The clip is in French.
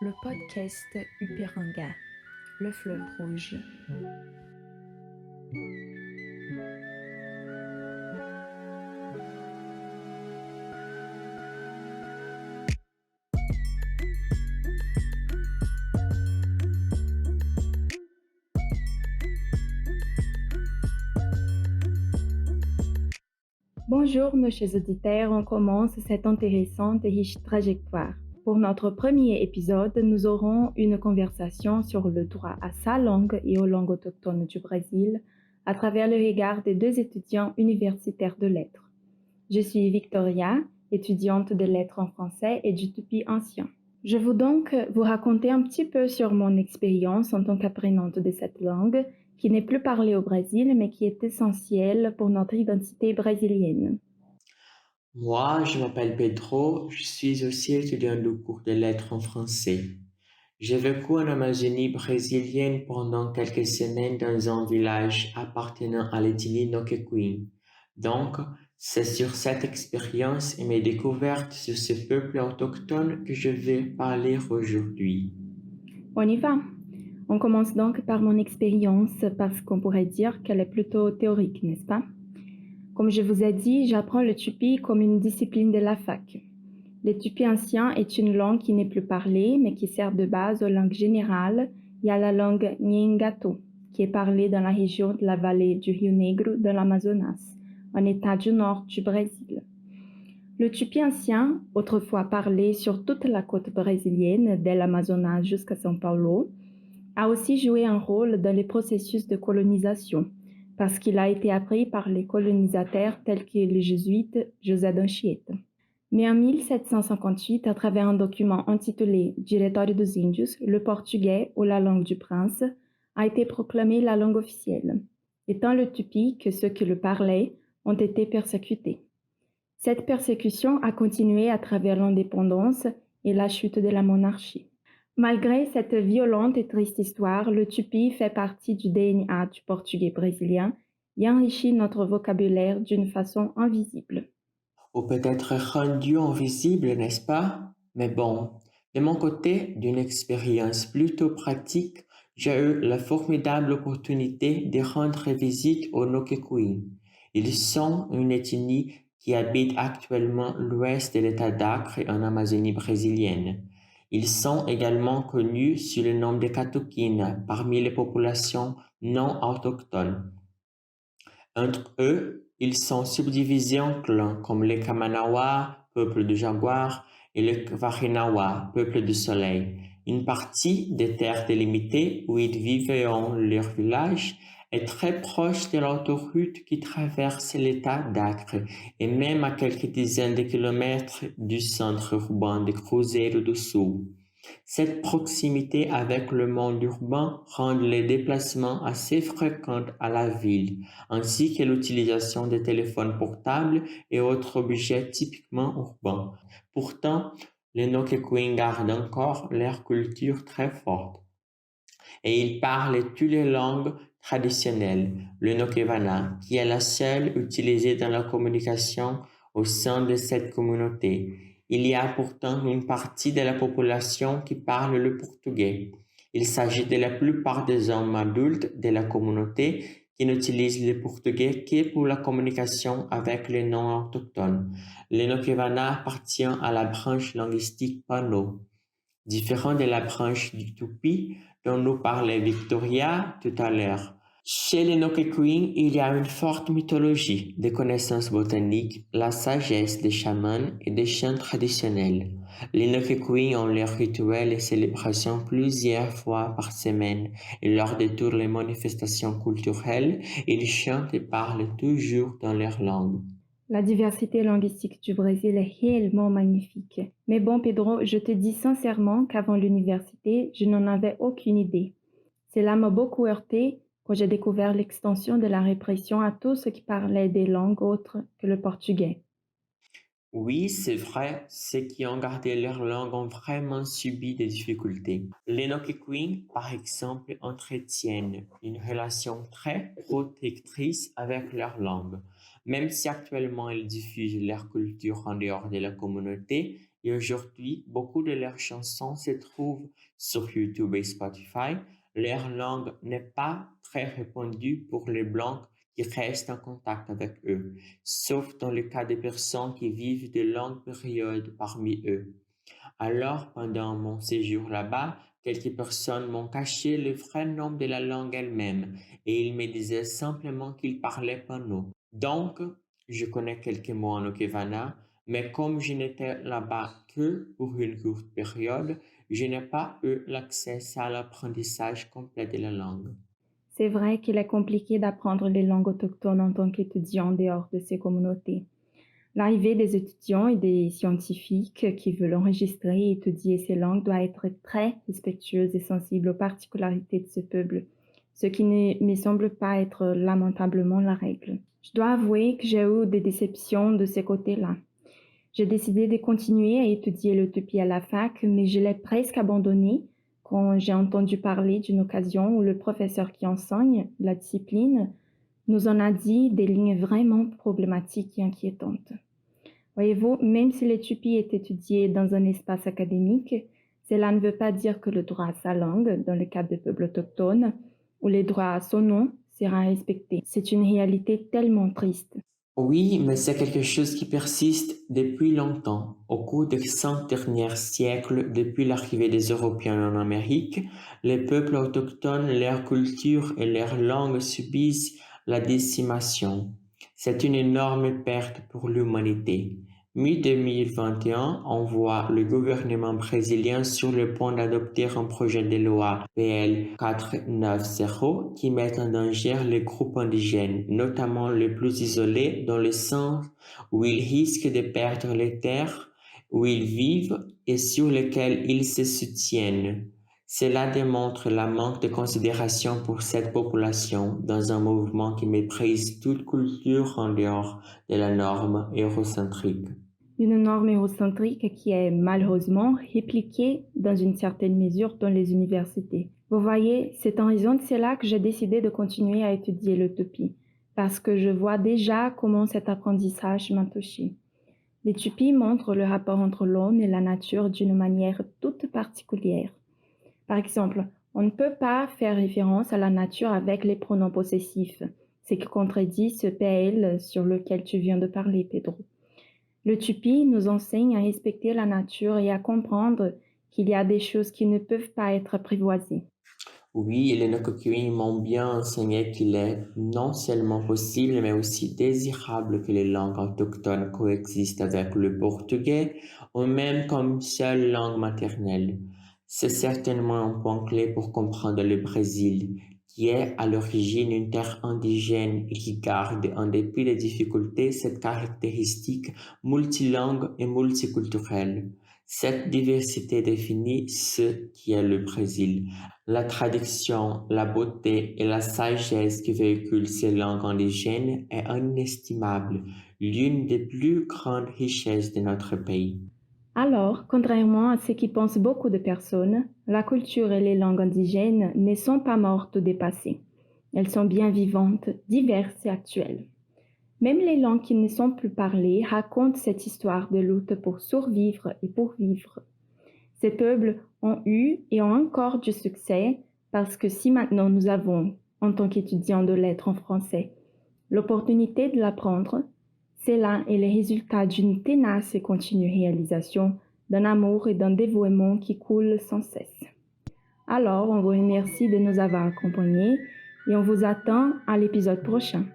Le podcast Upéranga, le fleuve rouge. Bonjour nos chers auditeurs, on commence cette intéressante et riche trajectoire. Pour notre premier épisode, nous aurons une conversation sur le droit à sa langue et aux langues autochtones du Brésil à travers le regard des deux étudiants universitaires de lettres. Je suis Victoria, étudiante de lettres en français et du tupi ancien. Je veux donc vous raconter un petit peu sur mon expérience en tant qu'apprenante de cette langue qui n'est plus parlée au Brésil mais qui est essentielle pour notre identité brésilienne. Moi, je m'appelle Pedro, je suis aussi étudiant du cours de lettres en français. J'ai vécu en Amazonie brésilienne pendant quelques semaines dans un village appartenant à l'ethnie Noquequim. Donc, c'est sur cette expérience et mes découvertes sur ce peuple autochtone que je vais parler aujourd'hui. On y va. On commence donc par mon expérience parce qu'on pourrait dire qu'elle est plutôt théorique, n'est-ce pas? Comme je vous ai dit, j'apprends le tupi comme une discipline de la fac. Le tupi ancien est une langue qui n'est plus parlée, mais qui sert de base aux langues générales et à la langue Nhengato, qui est parlée dans la région de la vallée du Rio Negro de l'Amazonas, en état du nord du Brésil. Le tupi ancien, autrefois parlé sur toute la côte brésilienne, dès l'Amazonas jusqu'à São Paulo, a aussi joué un rôle dans les processus de colonisation, parce qu'il a été appris par les colonisateurs tels que le jésuite José d'Anchieta. Mais en 1758, à travers un document intitulé Diretório dos Índios, le portugais, ou la langue du prince, a été proclamé la langue officielle, étant le tupi que ceux qui le parlaient ont été persécutés. Cette persécution a continué à travers l'indépendance et la chute de la monarchie. Malgré cette violente et triste histoire, le tupi fait partie du DNA du portugais brésilien et enrichit notre vocabulaire d'une façon invisible. Ou peut-être rendu invisible, n'est-ce pas? Mais bon, de mon côté, d'une expérience plutôt pratique, j'ai eu la formidable opportunité de rendre visite aux Noquequim. Ils sont une ethnie qui habite actuellement l'ouest de l'État d'Acre en Amazonie brésilienne. Ils sont également connus sous le nom de Catuquines parmi les populations non autochtones. Entre eux, ils sont subdivisés en clans comme les Kamanawa, peuple du jaguar, et les Varinawa, peuple du soleil. Une partie des terres délimitées où ils vivaient en leur village est très proche de l'autoroute qui traverse l'état d'Acre et même à quelques dizaines de kilomètres du centre urbain de Cruzeiro do Sul. Cette proximité avec le monde urbain rend les déplacements assez fréquents à la ville, ainsi que l'utilisation des téléphones portables et autres objets typiquement urbains. Pourtant, les Noquequin gardent encore leur culture très forte et ils parlent toutes les langues traditionnelles, le Nokevana, qui est la seule utilisée dans la communication au sein de cette communauté. Il y a pourtant une partie de la population qui parle le portugais. Il s'agit de la plupart des hommes adultes de la communauté qui n'utilisent le portugais que pour la communication avec les non-autochtones. Le Nokevana appartient à la branche linguistique Pano. Différent de la branche du Tupi dont nous parlait Victoria tout à l'heure. Chez les Noquequin, il y a une forte mythologie, des connaissances botaniques, la sagesse des chamans et des chants traditionnels. Les Noquequin ont leurs rituels et célébrations plusieurs fois par semaine et lors de toutes les manifestations culturelles, ils chantent et parlent toujours dans leur langue. La diversité linguistique du Brésil est réellement magnifique. Mais bon, Pedro, je te dis sincèrement qu'avant l'université, je n'en avais aucune idée. Cela m'a beaucoup heurté quand j'ai découvert l'extension de la répression à tous ceux qui parlaient des langues autres que le portugais. Oui, c'est vrai, ceux qui ont gardé leur langue ont vraiment subi des difficultés. Les Noquequin, par exemple, entretiennent une relation très protectrice avec leur langue. Même si actuellement ils diffusent leur culture en dehors de la communauté, et aujourd'hui, beaucoup de leurs chansons se trouvent sur YouTube et Spotify. Leur langue n'est pas très répandue pour les Blancs qui restent en contact avec eux, sauf dans le cas des personnes qui vivent de longues périodes parmi eux. Alors, pendant mon séjour là-bas, quelques personnes m'ont caché le vrai nom de la langue elle-même et ils me disaient simplement qu'ils parlaient Pano. Donc, je connais quelques mots en Okevana, mais comme je n'étais là-bas que pour une courte période, je n'ai pas eu l'accès à l'apprentissage complet de la langue. C'est vrai qu'il est compliqué d'apprendre les langues autochtones en tant qu'étudiant en dehors de ces communautés. L'arrivée des étudiants et des scientifiques qui veulent enregistrer et étudier ces langues doit être très respectueuse et sensible aux particularités de ce peuple, ce qui ne me semble pas être lamentablement la règle. Je dois avouer que j'ai eu des déceptions de ces côtés-là. J'ai décidé de continuer à étudier l'utopie à la fac, mais je l'ai presque abandonné quand j'ai entendu parler d'une occasion où le professeur qui enseigne la discipline nous en a dit des lignes vraiment problématiques et inquiétantes. Voyez-vous, même si l'Éthiopie est étudiée dans un espace académique, cela ne veut pas dire que le droit à sa langue, dans le cas des peuples autochtones, ou les droits à son nom, sera respecté. C'est une réalité tellement triste. Oui, mais c'est quelque chose qui persiste depuis longtemps. Au cours des 100 derniers siècles, depuis l'arrivée des Européens en Amérique, les peuples autochtones, leur culture et leur langue subissent la décimation. C'est une énorme perte pour l'humanité. Mi-2021, on voit le gouvernement brésilien sur le point d'adopter un projet de loi PL 490 qui met en danger les groupes indigènes, notamment les plus isolés, dans le sens où ils risquent de perdre les terres où ils vivent et sur lesquelles ils se soutiennent. Cela démontre la manque de considération pour cette population dans un mouvement qui méprise toute culture en dehors de la norme eurocentrique. Une norme eurocentrique qui est malheureusement répliquée dans une certaine mesure dans les universités. Vous voyez, c'est en raison de cela que j'ai décidé de continuer à étudier l'utopie, parce que je vois déjà comment cet apprentissage m'a touché. L'utopie montre le rapport entre l'homme et la nature d'une manière toute particulière. Par exemple, on ne peut pas faire référence à la nature avec les pronoms possessifs, ce qui contredit ce PL sur lequel tu viens de parler, Pedro. Le tupi nous enseigne à respecter la nature et à comprendre qu'il y a des choses qui ne peuvent pas être apprivoisées. Oui, les Nokokuin m'ont bien enseigné qu'il est non seulement possible, mais aussi désirable que les langues autochtones coexistent avec le portugais, ou même comme seule langue maternelle. C'est certainement un point clé pour comprendre le Brésil, qui est à l'origine une terre indigène et qui garde, en dépit des difficultés, cette caractéristique multilingue et multiculturelle. Cette diversité définit ce qui est le Brésil. La traduction, la beauté et la sagesse que véhiculent ces langues indigènes est inestimable, l'une des plus grandes richesses de notre pays. Alors, contrairement à ce qui pensent beaucoup de personnes, la culture et les langues indigènes ne sont pas mortes ou dépassées. Elles sont bien vivantes, diverses et actuelles. Même les langues qui ne sont plus parlées racontent cette histoire de lutte pour survivre et pour vivre. Ces peuples ont eu et ont encore du succès parce que si maintenant nous avons, en tant qu'étudiants de lettres en français, l'opportunité de l'apprendre, cela est le résultat d'une tenace et continue réalisation, d'un amour et d'un dévouement qui coule sans cesse. Alors, on vous remercie de nous avoir accompagnés et on vous attend à l'épisode prochain.